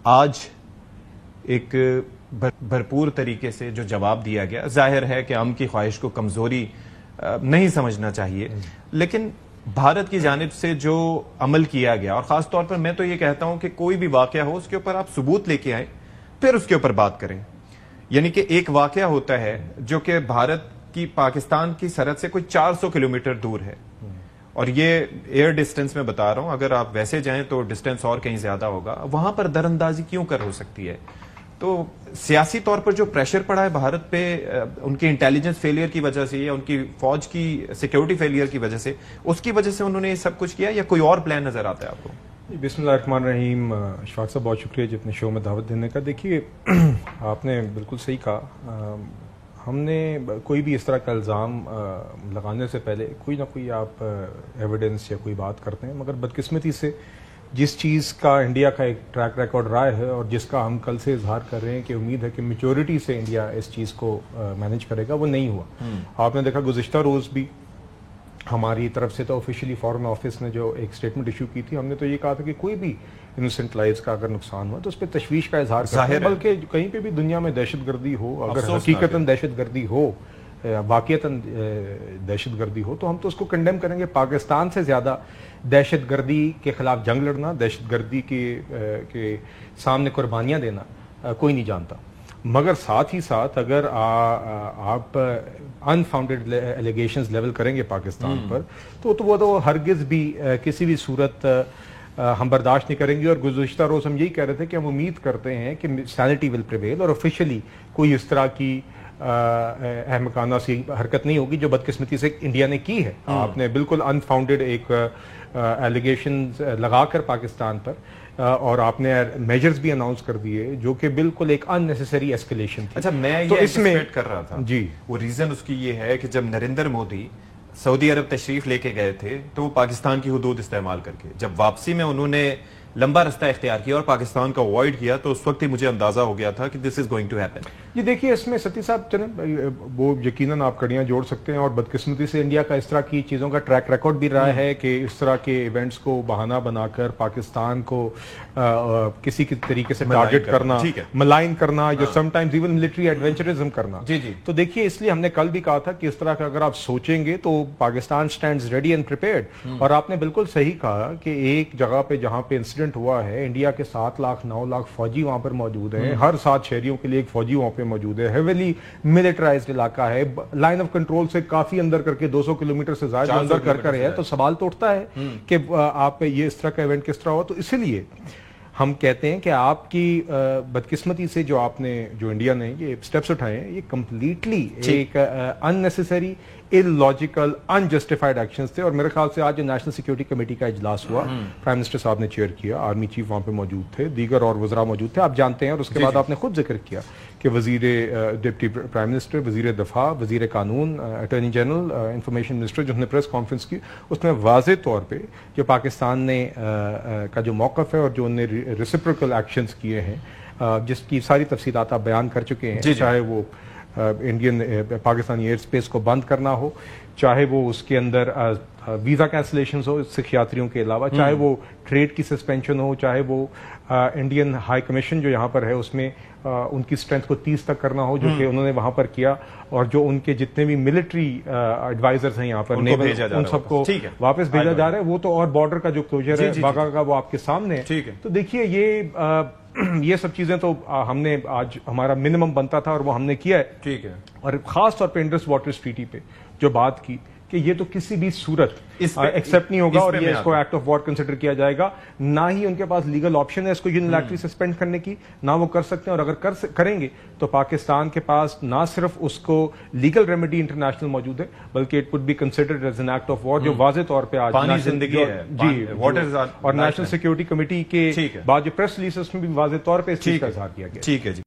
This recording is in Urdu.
آج ایک بھرپور طریقے سے جو جواب دیا گیا، ظاہر ہے کہ ہم کی خواہش کو کمزوری نہیں سمجھنا چاہیے، لیکن بھارت کی جانب سے جو عمل کیا گیا، اور خاص طور پر میں تو یہ کہتا ہوں کہ کوئی بھی واقعہ ہو اس کے اوپر آپ ثبوت لے کے آئیں، پھر اس کے اوپر بات کریں. یعنی کہ ایک واقعہ ہوتا ہے جو کہ بھارت کی پاکستان کی سرحد سے کوئی 400 کلومیٹر دور ہے، اور یہ ایئر ڈسٹنس میں بتا رہا ہوں، اگر آپ ویسے جائیں تو ڈسٹنس اور کہیں زیادہ ہوگا، وہاں پر در اندازی کیوں کر ہو سکتی ہے؟ تو سیاسی طور پر جو پریشر پڑا ہے بھارت پہ ان کی انٹیلیجنس فیلئر کی وجہ سے یا ان کی فوج کی سیکیورٹی فیلئر کی وجہ سے، اس کی وجہ سے انہوں نے یہ سب کچھ کیا، یا کوئی اور پلان نظر آتا ہے آپ کو؟ بسم اللہ الرحمن الرحیم. اشفاق صاحب بہت شکریہ جی اپنے شو میں دعوت دینے کا. دیکھیے آپ نے بالکل صحیح کہا، ہم نے کوئی بھی اس طرح کا الزام لگانے سے پہلے کوئی نہ کوئی آپ ایویڈنس یا کوئی بات کرتے ہیں، مگر بدقسمتی سے جس چیز کا انڈیا کا ایک ٹریک ریکارڈ رہا ہے اور جس کا ہم کل سے اظہار کر رہے ہیں کہ امید ہے کہ میچورٹی سے انڈیا اس چیز کو مینیج کرے گا، وہ نہیں ہوا. آپ نے دیکھا گزشتہ روز بھی ہماری طرف سے تو آفیشلی فارن آفس نے جو ایک اسٹیٹمنٹ ایشو کی تھی، ہم نے تو یہ کہا تھا کہ کوئی بھی انوسنٹ لائفز کا اگر نقصان ہوا تو اس پہ تشویش کا اظہار کرتے ہیں، بلکہ کہیں پہ بھی دنیا میں دہشت گردی ہو، اگر حقیقتاً دہشت گردی ہو، واقعتاً دہشت گردی ہو، تو ہم تو اس کو کنڈیم کریں گے. پاکستان سے زیادہ دہشت گردی کے خلاف جنگ لڑنا، دہشت گردی کے سامنے قربانیاں دینا کوئی نہیں جانتا. مگر ساتھ ہی ساتھ اگر آپ انفاؤنڈیڈ ایلیگیشنز لیول کریں گے پاکستان پر تو وہ تو ہرگز بھی کسی بھی صورت ہم برداشت نہیں کریں گے. اور گزشتہ روز ہم یہی کہہ رہے تھے کہ ہم امید کرتے ہیں کہ سینٹی ول پریویل اور آفیشلی کوئی اس طرح کی احمقانہ سی حرکت نہیں ہوگی جو بدقسمتی سے انڈیا نے کی ہے. آپ نے بالکل انفاؤنڈیڈ ایک ایلیگیشنز لگا کر پاکستان پر اور آپ نے میجرز بھی اناؤنس کر دیے جو کہ بالکل ایک ان نیسیسری ایسکیلیشن تھی. اچھا، میں یہ ایکسپیکٹ کر رہا تھا جی، وہ ریزن اس کی یہ ہے کہ جب نریندر مودی سعودی عرب تشریف لے کے گئے تھے تو وہ پاکستان کی حدود استعمال کر کے، جب واپسی میں انہوں نے لمبا رستہ اختیار کیا اور پاکستان کا اوائڈ کیا، تو اس وقت ہی مجھے اندازہ ہو گیا تھا کہ دس از گوئنگ ٹو ہیپن. جی دیکھیے اس میں ستی صاحب چلیں وہ یقیناً آپ کڑیاں جوڑ سکتے ہیں، اور بدقسمتی سے انڈیا کا اس طرح کی چیزوں کا ٹریک ریکارڈ بھی رہا ہے کہ اس طرح کے ایونٹس کو بہانہ بنا کر پاکستان کو کسی کے طریقے سے ٹارگٹ کرنا، ملائن کرنا، یا سم ٹائمز ایون ملٹری ایڈونچرزم کرنا. تو دیکھیے اس لیے ہم نے کل بھی کہا تھا کہ اس طرح کا اگر آپ سوچیں گے تو Pakistan stands ready and prepared. اور آپ نے بالکل صحیح کہا کہ ایک جگہ پہ جہاں پہ انسیڈنٹ ہوا ہے، انڈیا کے 7 لاکھ 9 لاکھ فوجی وہاں پر موجود ہیں، ہر 7 شہریوں کے لیے ایک فوجی وہاں پہ موجود ہے، ہیویلی ملٹرائزڈ علاقہ ہے، لائن آف کنٹرول سے کافی اندر کر کے 200 کلومیٹر سے زائد اندر کر ہے. تو سوال تو اٹھتا ہے کہ آپ یہ اس طرح کا ایونٹ کس طرح ہوا. تو اسی لیے ہم کہتے ہیں کہ آپ کی بدقسمتی سے جو انڈیا نے یہ سٹیپس اٹھائے ہیں، یہ کمپلیٹلی ایک ان نیسیسری illogical unjustified actions تھے. اور میرے خیال سے آج جو نیشنل سیکیورٹی کمیٹی کا اجلاس ہوا، پرائم منسٹر صاحب نے چیئر کیا، آرمی چیف وہاں پہ موجود تھے، دیگر اور وزراء موجود تھے، آپ جانتے ہیں. اور اس کے بعد آپ نے خود ذکر کیا کہ ڈپٹی پرائم منسٹر، وزیر دفاع، وزیر قانون، اٹارنی جنرل، انفارمیشن منسٹر جنہوں نے پریس کانفرنس کی، اس میں واضح طور پہ جو پاکستان نے کا جو موقف ہے اور جو انہوں نے ریسیپروکل ایکشنز کیے ہیں، جس کی ساری تفصیلات آپ بیان کر چکے ہیں، چاہے وہ انڈین پاکستانی ایئر اسپیس کو بند کرنا ہو، چاہے وہ اس کے اندر ویزا کینسلیشنز ہو سیاحتیوں کے علاوہ، چاہے وہ ٹریڈ کی سسپینشن ہو، چاہے وہ انڈین ہائی کمیشن جو یہاں پر ہے اس میں ان کی اسٹرینتھ کو 30 تک کرنا ہو، جو کہ انہوں نے وہاں پر کیا. اور جو ان کے جتنے بھی ملٹری ایڈوائزرز ہیں یہاں پر ان سب کو واپس بھیجا جا رہا ہے. وہ تو اور بارڈر کا جو کلوجر ہے باغا کا، وہ آپ کے سامنے ہے. تو دیکھیے یہ سب چیزیں تو ہم نے آج ہمارا منیمم بنتا تھا اور وہ ہم نے کیا ہے. اور خاص طور پہ انڈس واٹرز ٹریٹی پہ جو بات کی کہ یہ تو کسی بھی صورت ایکسیپٹ نہیں ہوگا اور یہ اس کو ایکٹ آف وار کنسیڈر کیا جائے گا. نہ ہی ان کے پاس لیگل آپشن ہے اس کو یونیلیٹرلی سسپینڈ کرنے کی، نہ وہ کر سکتے ہیں. اور اگر کریں گے تو پاکستان کے پاس نہ صرف اس کو لیگل ریمیڈی انٹرنیشنل موجود ہے، بلکہ it would be considered as an act of war, جو واضح طور پہ آج زندگی ہے جی اور نیشنل سیکیورٹی کمیٹی کے بعد جو پریس ریلیز اس میں بھی واضح طور پہ اس چیز کا اظہار کیا گیا. ٹھیک ہے جی.